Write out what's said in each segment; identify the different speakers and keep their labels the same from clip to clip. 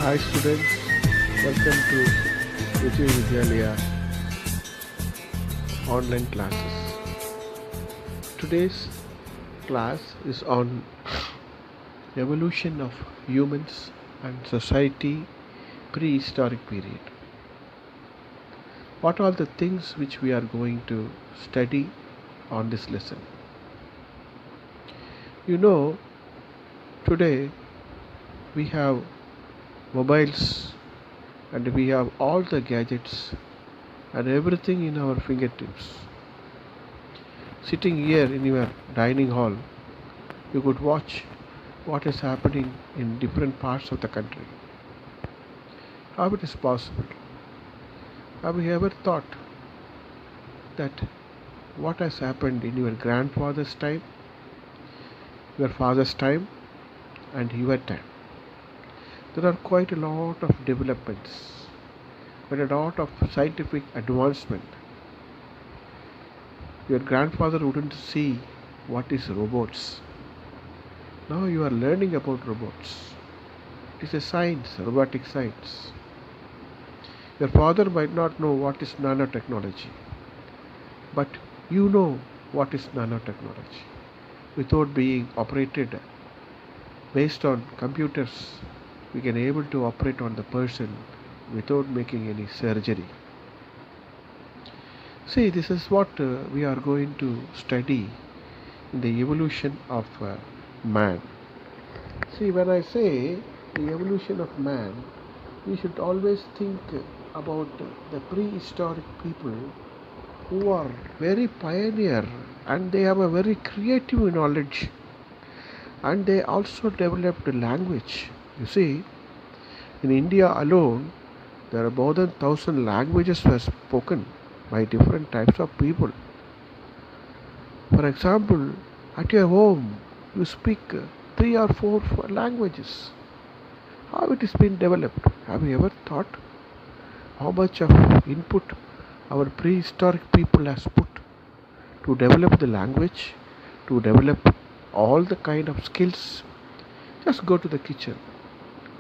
Speaker 1: Hi students, welcome to Vijay Vidyalaya online classes. Today's class is on evolution of humans and society prehistoric period. What are the things which we are going to study on this lesson? You know, today we have mobiles and we have all the gadgets and everything in our fingertips. Sitting here in your dining hall, you could watch what is happening in different parts of the country. How it is possible? Have you ever thought that what has happened in your grandfather's time, your father's time, and your time? There are quite a lot of developments, but a lot of scientific advancement. Your grandfather wouldn't see what is robots. Now you are learning about robots. It is a science, robotic science. Your father might not know what is nanotechnology, but you know what is nanotechnology. Without being operated based on computers, we can able to operate on the person without making any surgery. See, this is what we are going to study in the evolution of man. See, when I say the evolution of man, we should always think about the prehistoric people who are very pioneer and they have a very creative knowledge and they also developed language. You see, in India alone, there are more than 1,000 languages were spoken by different types of people. For example, at your home, you speak 3 or 4 languages. How it has been developed? Have you ever thought how much of input our prehistoric people has put to develop the language, to develop all the kind of skills? Just go to the kitchen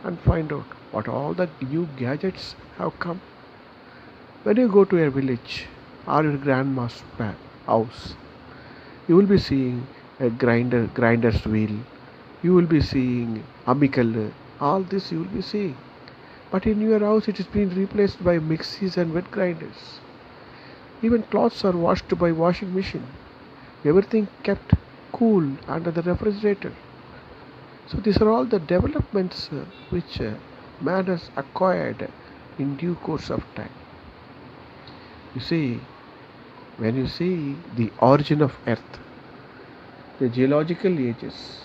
Speaker 1: and find out what all the new gadgets have come. When you go to a village or your grandma's house, you will be seeing a grinder's wheel, you will be seeing amical, all this you will be seeing. But in your house it is being replaced by mixies and wet grinders. Even clothes are washed by washing machine. Everything kept cool under the refrigerator. So these are all the developments which man has acquired in due course of time. You see, when you see the origin of earth, the geological ages,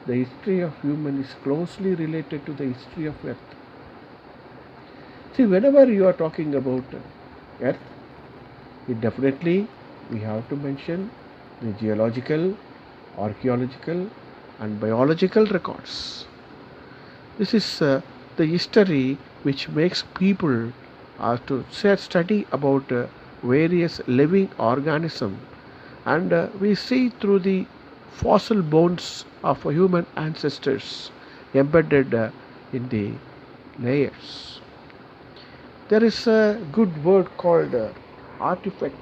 Speaker 1: the history of human is closely related to the history of earth. See, whenever you are talking about earth, it definitely we have to mention the geological, archaeological and biological records. This is the history which makes people to study about various living organisms, and we see through the fossil bones of human ancestors embedded in the layers. There is a good word called artifact.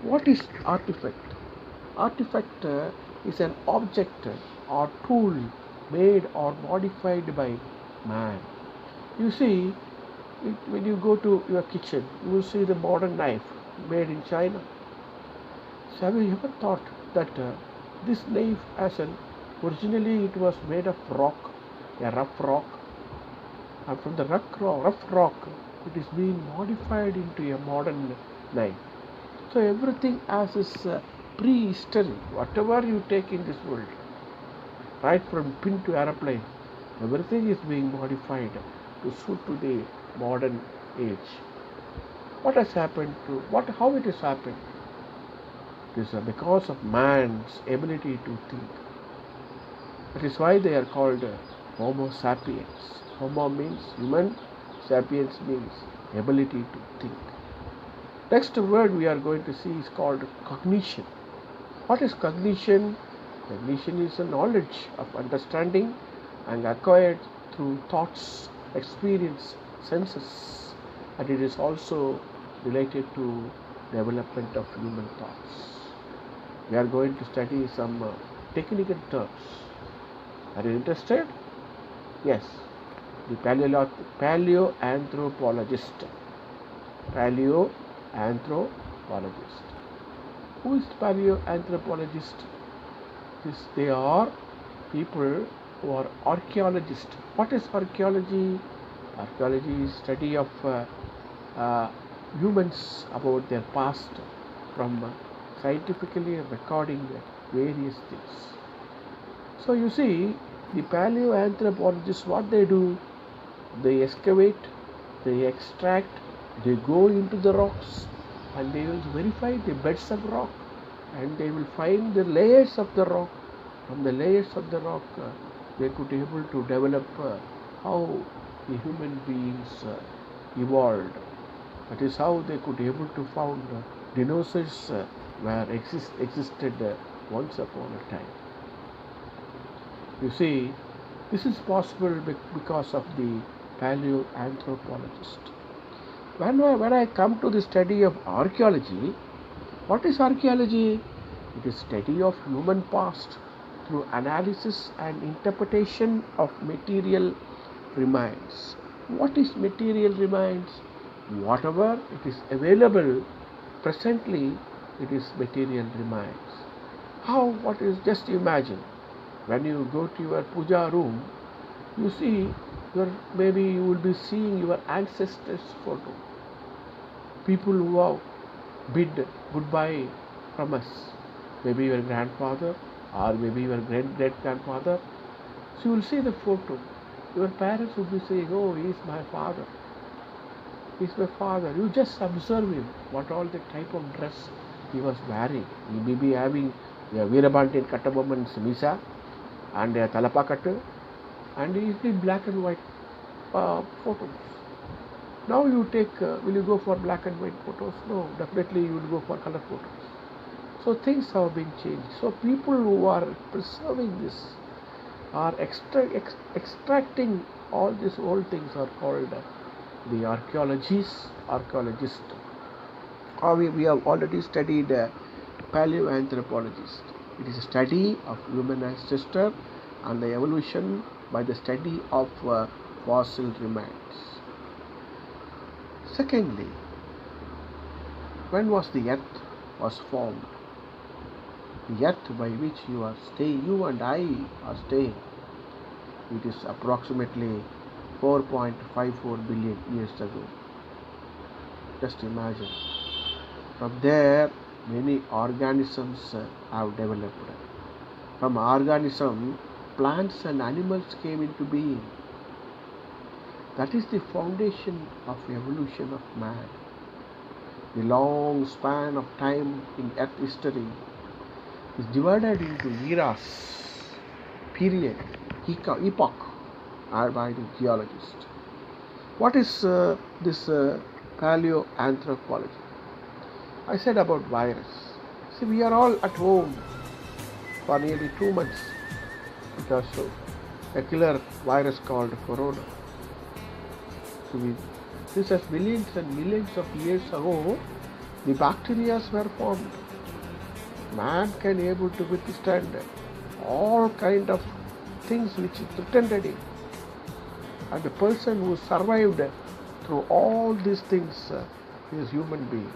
Speaker 1: What is artifact? Artifact is an object or tool made or modified by man. You see, when you go to your kitchen, you will see the modern knife made in China. So have you ever thought that this knife originally it was made of rock, a rough rock, and from the rough rock it is being modified into a modern knife. So everything has its prehistory. Whatever you take in this world, right from pin to aeroplane, everything is being modified to suit to the modern age. What has happened to how it has happened? It is because of man's ability to think. That is why they are called Homo sapiens. Homo means human, sapiens means ability to think. Next word we are going to see is called cognition. What is cognition? Cognition is a knowledge of understanding and acquired through thoughts experience senses, and it is also related to development of human thoughts. We are going to study some technical terms. Are you interested? Yes. The paleoanthropologist. Paleoanthropologist. Who is paleoanthropologist? They are people who are archaeologists. What is archaeology? Archaeology is study of humans about their past, from scientifically recording various things. So you see, the paleoanthropologists, what they do, they excavate, they extract, they go into the rocks, and they will verify the beds of rock, and they will find the layers of the rock. From the layers of the rock, they could be able to develop how the human beings evolved. That is how they could be able to found dinosaurs existed once upon a time. You see, this is possible because of the paleoanthropologist. When I come to the study of archaeology, what is archaeology? It is study of human past through analysis and interpretation of material remains. What is material remains? Whatever it is available presently, it is material remains. How? What is? Just imagine. When you go to your puja room, you see maybe you will be seeing your ancestors' photo. People who have bid goodbye from us. Maybe your grandfather or maybe your great-great-grandfather. So you will see the photo. Your parents will be saying, "Oh, he is my father. He is my father." You just observe him, what all the type of dress he was wearing. He may be having a Veerabantin Kattabomman's Misa and a Talapakattu, and he is in black and white photos. Now you take, will you go for black and white photos? No, definitely you will go for color photos. So things have been changed. So people who are preserving this are extracting all these old things are called the archaeologists. We have already studied paleoanthropologist. It is a study of human ancestor and the evolution by the study of fossil remains. Secondly, when was the earth was formed? The earth by which you and I are staying, it is approximately 4.54 billion years ago. Just imagine. From there, many organisms have developed. From organism, plants and animals came into being. That is the foundation of evolution of man. The long span of time in earth history is divided into eras, period, epoch, by the geologist. What is this paleoanthropology? I said about virus. See, we are all at home for nearly 2 months because of a killer virus called corona. So this is millions and millions of years ago, the bacteria were formed. Man can able to withstand all kind of things which threatened him. And the person who survived through all these things is human being.